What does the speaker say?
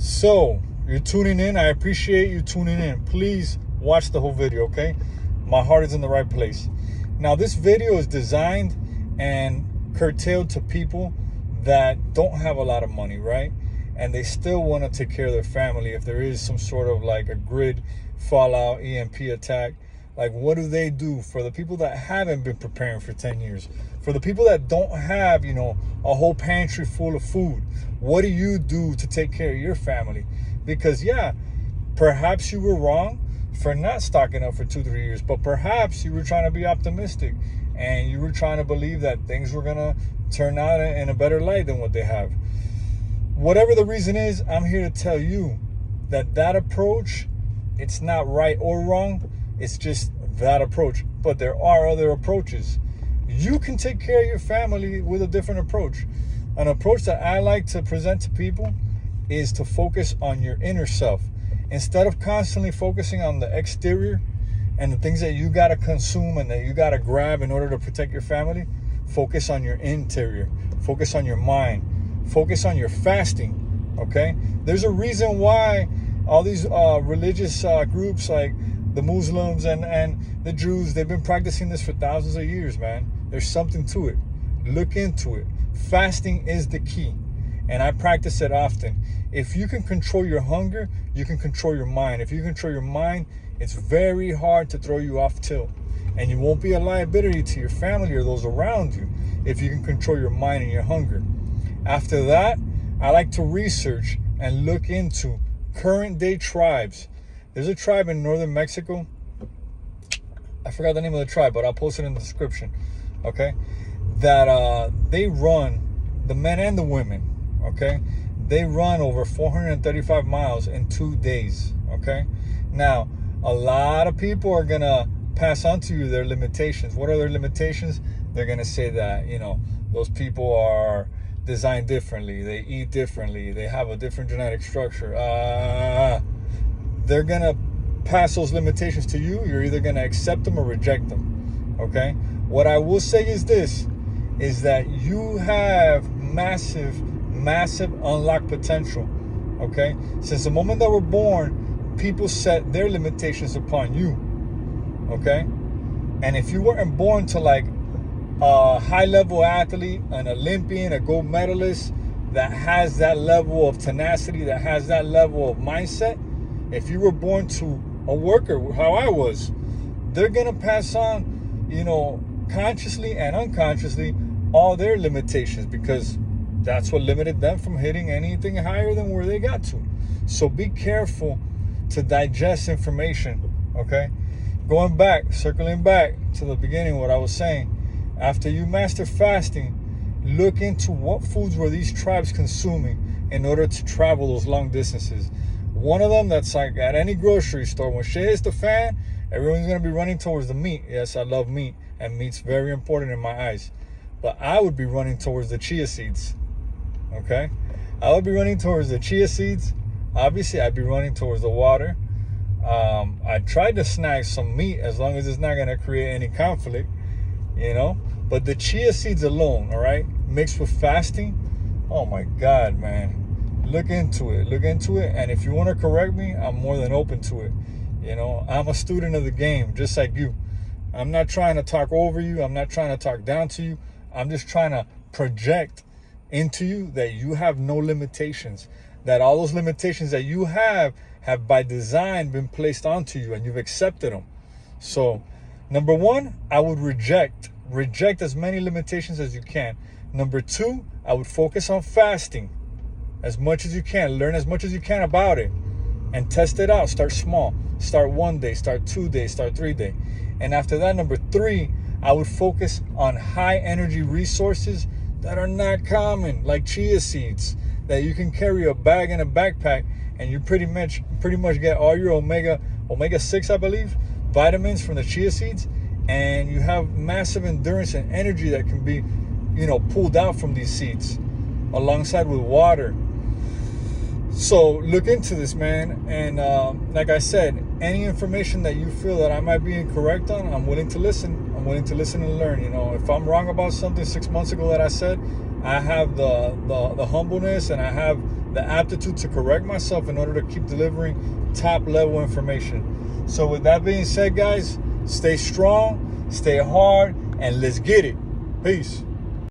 So, you're tuning in. I appreciate you tuning in. Please watch the whole video, okay? My heart is in the right place. Now, this video is designed and curtailed to people that don't have a lot of money, right? And they still want to take care of their family if there is some sort of like a grid fallout, EMP attack. Like, what do they do for the people that haven't been preparing for 10 years? For the people that don't have, a whole pantry full of food, what do you do to take care of your family? Because, yeah, perhaps you were wrong for not stocking up for 2-3 years, but perhaps you were trying to be optimistic and you were trying to believe that things were going to turn out in a better light than what they have. Whatever the reason is, I'm here to tell you that approach, it's not right or wrong. It's just that approach. But there are other approaches. You can take care of your family with a different approach. An approach that I like to present to people is to focus on your inner self. Instead of constantly focusing on the exterior and the things that you got to consume and that you got to grab in order to protect your family, focus on your interior. Focus on your mind. Focus on your fasting, okay? There's a reason why all these religious groups like the Muslims and the Jews, they've been practicing this for thousands of years, man. There's something to it. Look into it. Fasting is the key, and I practice it often. If you can control your hunger, you can control your mind. If you control your mind, it's very hard to throw you off tilt, and you won't be a liability to your family or those around you if you can control your mind and your hunger. After that, I like to research and look into current day tribes. There's a tribe in northern Mexico. I forgot the name of the tribe, but I'll post it in the description. Okay? That they run, the men and the women, okay? They run over 435 miles in 2 days. Okay? Now, a lot of people are gonna pass on to you their limitations. What are their limitations? They're gonna say that, those people are designed differently, they eat differently, they have a different genetic structure. They're gonna pass those limitations to you. You're either gonna accept them or reject them. Okay? What I will say is this, is that you have massive unlocked potential. Okay? Since the moment that we're born, people set their limitations upon you. Okay? And if you weren't born to like a high-level athlete, an Olympian, a gold medalist that has that level of tenacity, that has that level of mindset, if you were born to a worker, how I was, they're going to pass on, consciously and unconsciously, all their limitations, because that's what limited them from hitting anything higher than where they got to. So be careful to digest information, okay? Circling back to the beginning, what I was saying, after you master fasting, look into what foods were these tribes consuming in order to travel those long distances. One of them that's like at any grocery store, when shit hits the fan, everyone's going to be running towards the meat. Yes, I love meat, and meat's very important in my eyes. But I would be running towards the chia seeds, okay? I would be running towards the chia seeds. Obviously, I'd be running towards the water. I tried to snag some meat as long as it's not going to create any conflict, But the chia seeds alone, all right, mixed with fasting, oh my God, man. Look into it. And if you want to correct me, I'm more than open to it. I'm a student of the game, just like you. I'm not trying to talk over you. I'm not trying to talk down to you. I'm just trying to project into you that you have no limitations, that all those limitations that you have by design been placed onto you and you've accepted them. So, number one, I would reject as many limitations as you can. Number two, I would focus on fasting as much as you can. Learn as much as you can about it and test it out. Start small. Start 1 day, start 2 days, start 3 days. And after that, number three, I would focus on high energy resources that are not common, like chia seeds, that you can carry a bag in a backpack and you pretty much get all your omega-6, I believe, vitamins from the chia seeds, and you have massive endurance and energy that can be, pulled out from these seeds alongside with water. So look into this, man. And like I said, any information that you feel that I might be incorrect on, I'm willing to listen. I'm willing to listen and learn. If I'm wrong about something 6 months ago that I said, I have the humbleness and I have the aptitude to correct myself in order to keep delivering top level information. So with that being said, guys, stay strong, stay hard, and let's get it. Peace.